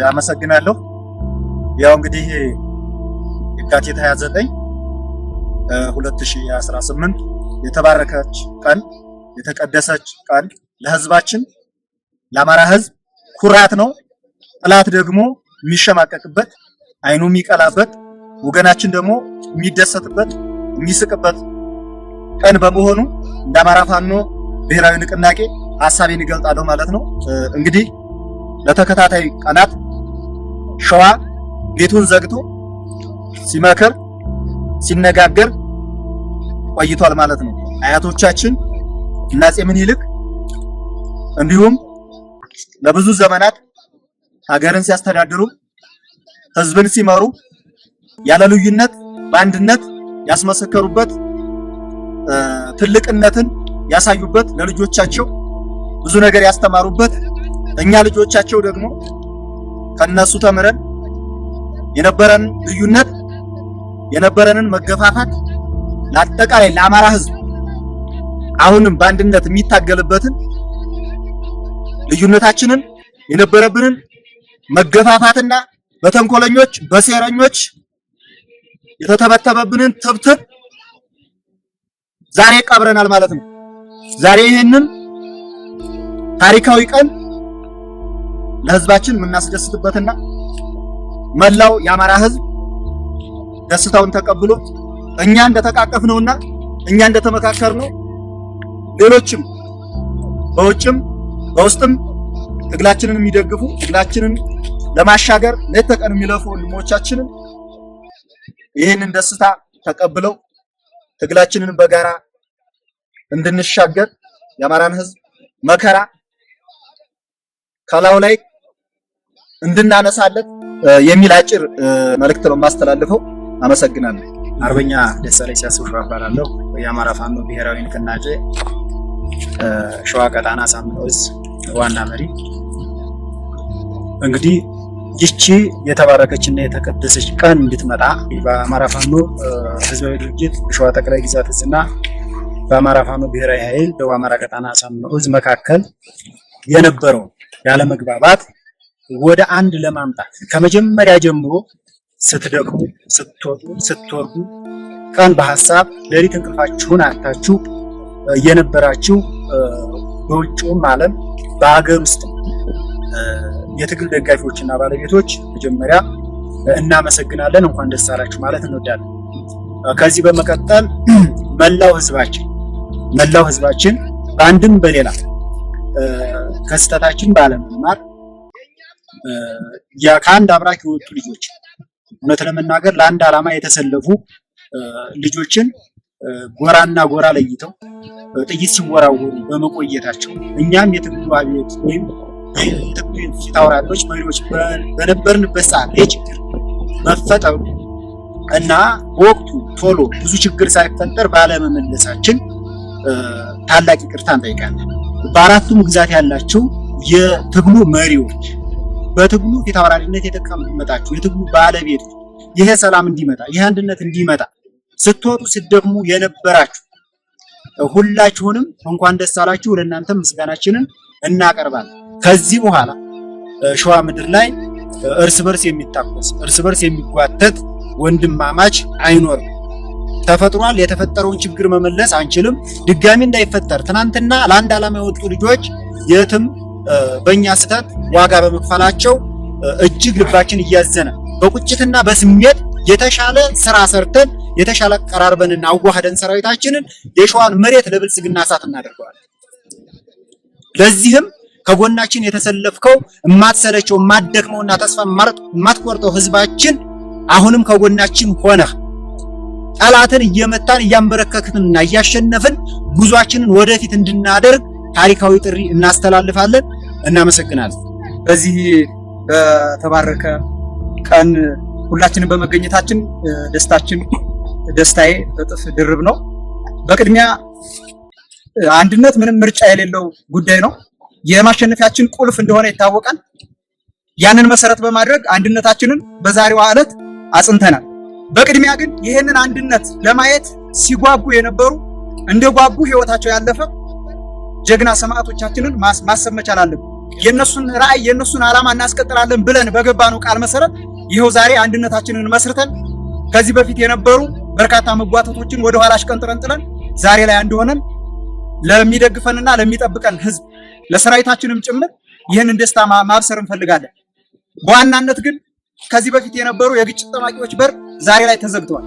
አመሰግናለሁ። ያው እንግዲህ የካቲት 29 2018 የተባረከች ቀን የተቀደሰች ቀን ለህዝባችን ለአማራ ህዝብ ኩራት ነው። ጠላት ደግሞ የሚሸማቀቅበት አይኑ የሚቀላበት ወገናችን ደግሞ የሚደሰትበት የሚስቅበት ቀን በመሆኑ እንደ አማራ ፋኖ ብሔራዊ ንቅናቄ ሐሳቤን ይገልጣለሁ ማለት ነው። እንግዲህ ለተከታታይ ቀናት ሸዋ ቤቱን ዘግቶ ሲመክር ሲነጋገር ቆይቷል ማለት ነው። አያቶቻችን እና አፄ ምኒልክ እንዲሁም ለብዙ ዘመናት ሀገርን ሲያስተዳድሩ ህዝብን ሲመሩ ያለ ልዩነት በአንድነት ያስመሰከሩበት ትልቅነትን ያሳዩበት ለልጆቻቸው ብዙ ነገር ያስተማሩበት እኛ ልጆቻቸው ደግሞ ከነሱ ተምረን የነበረን ልዩነት የነበረንን መገፋፋት ለአጠቃላይ ለአማራ ህዝብ አሁንም በአንድነት የሚታገልበትን ልዩነታችንን የነበረብንን መገፋፋትና በተንኮለኞች በሴረኞች የተተበተበብንን ትብትብ ዛሬ ቀብረናል ማለት ነው። ዛሬ ይህንን ታሪካዊ ቀን ለህዝባችን የምናስደስትበትና መላው የአማራ ህዝብ ደስታውን ተቀብሎ እኛ እንደተቃቀፍነውና እኛ እንደተመካከርነው ሌሎችም በውጭም በውስጥም ትግላችንን የሚደግፉ ትግላችንን ለማሻገር ሌት ተቀን የሚለፉ ወንድሞቻችንን ይህንን ደስታ ተቀብለው ትግላችንን በጋራ እንድንሻገር የአማራን ህዝብ መከራ ከላዩ ላይ እንድናነሳለት የሚል አጭር መልእክት ነው የማስተላልፈው። አመሰግናለሁ። አርበኛ ደሳለኝ ሲያስብ እባላለሁ። የአማራ ፋኖ ብሔራዊ ንቅናቄ ሸዋ ቀጣና ሳምነው ዕዝ ዋና መሪ። እንግዲህ ይቺ የተባረከችና የተቀደሰች ቀን እንድትመጣ በአማራ ፋኖ ህዝባዊ ድርጅት ሸዋ ጠቅላይ ግዛት ዕዝና በአማራ ፋኖ ብሔራዊ ኃይል ደቡብ አማራ ቀጣና ሳምነው ዕዝ መካከል የነበረው ያለመግባባት ወደ አንድ ለማምጣት ከመጀመሪያ ጀምሮ ስትደክሙ ስትወጡ ስትወርዱ ቀን በሐሳብ ሌሊት እንቅልፋችሁን አጥታችሁ የነበራችሁ በውጭውም ዓለም በአገር ውስጥ የትግል ደጋፊዎችና ባለቤቶች መጀመሪያ እናመሰግናለን፣ እንኳን ደስ አላችሁ ማለት እንወዳለን። ከዚህ በመቀጠል መላው ህዝባችን በአንድም በሌላ ከስተታችን ባለመማር ከአንድ አብራክ የወጡ ልጆች እውነት ለመናገር ለአንድ ዓላማ የተሰለፉ ልጆችን ጎራና ጎራ ለይተው ጥይት ሲወራወሩ በመቆየታቸው እኛም የትግሉ አብዮት ወይም የትግሉ ፊት አውራሪዎች መሪዎች በነበርንበት ሰዓት የችግር መፈጠሩ እና በወቅቱ ቶሎ ብዙ ችግር ሳይፈጠር ባለመመለሳችን ታላቅ ይቅርታ እንጠይቃለን። በአራቱም ግዛት ያላችሁ የትግሉ መሪዎች በትግሉ ፊት አውራሪነት የተቀመጣችሁ የትግሉ ባለቤቶች ይሄ ሰላም እንዲመጣ ይሄ አንድነት እንዲመጣ ስትወጡ ስትደክሙ የነበራችሁ ሁላችሁንም እንኳን ደስ አላችሁ። ለእናንተ ምስጋናችንን እናቀርባለን። ከዚህ በኋላ ሸዋ ምድር ላይ እርስ በርስ የሚታኮስ እርስ በርስ የሚጓተት ወንድማማች አይኖርም። ተፈጥሯል። የተፈጠረውን ችግር መመለስ አንችልም። ድጋሚ እንዳይፈጠር ትናንትና ለአንድ ዓላማ የወጡ ልጆች የትም በእኛ ስህተት ዋጋ በመክፈላቸው እጅግ ልባችን እያዘነ በቁጭትና በስሜት የተሻለ ስራ ሰርተን የተሻለ ቀራርበንና አዋህደን ሰራዊታችንን የሸዋን መሬት ለብልጽግና እሳት እናደርገዋለን። ለዚህም ከጎናችን የተሰለፍከው የማትሰለቸው የማትደክመውና ተስፋ የማትቆርጠው ህዝባችን አሁንም ከጎናችን ሆነህ ጠላትን እየመታን እያንበረከክንና እያሸነፍን ጉዟችንን ወደፊት እንድናደርግ ታሪካዊ ጥሪ እናስተላልፋለን። እናመሰግናለን። በዚህ በተባረከ ቀን ሁላችንም በመገኘታችን ደስታዬ እጥፍ ድርብ ነው። በቅድሚያ አንድነት ምንም ምርጫ የሌለው ጉዳይ ነው። የማሸነፊያችን ቁልፍ እንደሆነ ይታወቃል። ያንን መሰረት በማድረግ አንድነታችንን በዛሬዋ ዕለት አጽንተናል። በቅድሚያ ግን ይህንን አንድነት ለማየት ሲጓጉ የነበሩ እንደጓጉ ህይወታቸው ያለፈ ጀግና ሰማዕቶቻችንን ማሰብ መቻል አለብን። የነሱን ራዕይ የነሱን ዓላማ እናስቀጥላለን ብለን በገባነው ቃል መሰረት ይኸው ዛሬ አንድነታችንን መስርተን ከዚህ በፊት የነበሩ በርካታ መጓተቶችን ወደ ኋላ አሽቀንጥረን ጥለን ዛሬ ላይ አንድ ሆነን ለሚደግፈንና ለሚጠብቀን ህዝብ ለሰራዊታችንም ጭምር ይህንን ደስታ ማብሰር እንፈልጋለን። በዋናነት ግን ከዚህ በፊት የነበሩ የግጭት ጠማቂዎች በር ዛሬ ላይ ተዘግተዋል።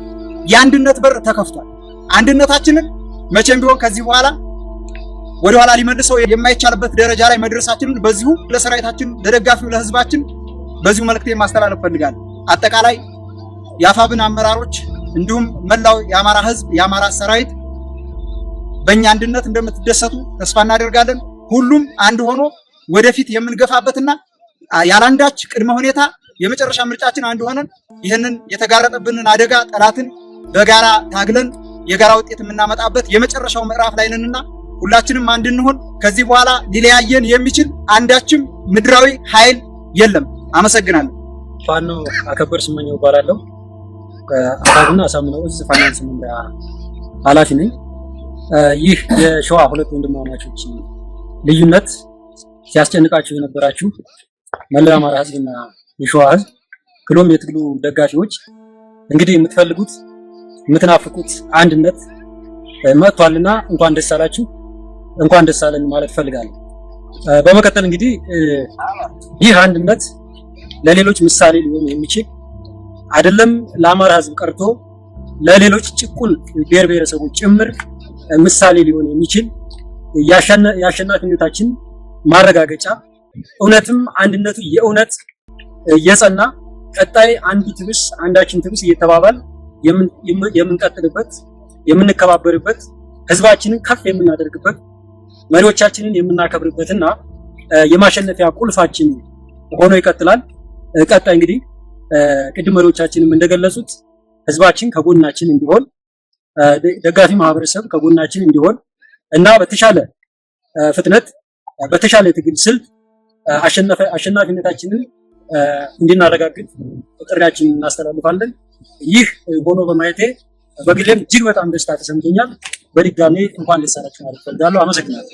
የአንድነት በር ተከፍቷል። አንድነታችንን መቼም ቢሆን ከዚህ በኋላ ወደ ኋላ ሊመልሰው የማይቻልበት ደረጃ ላይ መድረሳችንን በዚሁ ለሰራዊታችን፣ ለደጋፊው፣ ለህዝባችን በዚሁ መልእክቴን ማስተላለፍ ፈልጋለሁ። አጠቃላይ የአፋብን አመራሮች እንዲሁም መላው የአማራ ህዝብ፣ የአማራ ሰራዊት በእኛ አንድነት እንደምትደሰቱ ተስፋ እናደርጋለን። ሁሉም አንድ ሆኖ ወደፊት የምንገፋበትና ያላንዳች ቅድመ ሁኔታ የመጨረሻ ምርጫችን አንድ ሆነን ይህንን የተጋረጠብንን አደጋ ጠላትን በጋራ ታግለን የጋራ ውጤት የምናመጣበት የመጨረሻው ምዕራፍ ላይ ነንና ሁላችንም አንድ እንሆን። ከዚህ በኋላ ሊለያየን የሚችል አንዳችም ምድራዊ ኃይል የለም። አመሰግናለሁ። ፋኖ አከበር ስመኘው እባላለሁ። ከአፋብና አሳምነው እዝ ፋይናንስ መምሪያ ኃላፊ ነኝ። ይህ የሸዋ ሁለት ወንድማማቾች ልዩነት ሲያስጨንቃችሁ የነበራችሁ መላው አማራ ህዝብና የሸዋ ህዝብ ክሎም የትግሉ ደጋፊዎች እንግዲህ የምትፈልጉት የምትናፍቁት አንድነት መጥቷልና እንኳን ደስ አላችሁ፣ እንኳን ደስ አለን ማለት ፈልጋለሁ። በመቀጠል እንግዲህ ይህ አንድነት ለሌሎች ምሳሌ ሊሆን የሚችል አይደለም፣ ለአማራ ህዝብ ቀርቶ ለሌሎች ጭቁን ብሔር ብሔረሰቦች ጭምር ምሳሌ ሊሆን የሚችል የአሸናፊነታችን ማረጋገጫ እውነትም አንድነቱ የእውነት የጸና ቀጣይ አንዱ ትብስ አንዳችን ትብስ እየተባባል የምንቀጥልበት የምንከባበርበት ህዝባችንን ከፍ የምናደርግበት መሪዎቻችንን የምናከብርበትና የማሸነፊያ ቁልፋችን ሆኖ ይቀጥላል። ቀጣይ እንግዲህ ቅድም መሪዎቻችንም እንደገለጹት ህዝባችን ከጎናችን እንዲሆን፣ ደጋፊ ማህበረሰብ ከጎናችን እንዲሆን እና በተሻለ ፍጥነት በተሻለ የትግል ስልት አሸናፊነታችንን እንድናረጋግጥ ጥሪያችንን እናስተላልፋለን። ይህ ሆኖ በማየቴ በግሌም እጅግ በጣም ደስታ ተሰምቶኛል። በድጋሜ እንኳን ደስ አላችሁ ማለት ፈልጋለሁ። አመሰግናለሁ።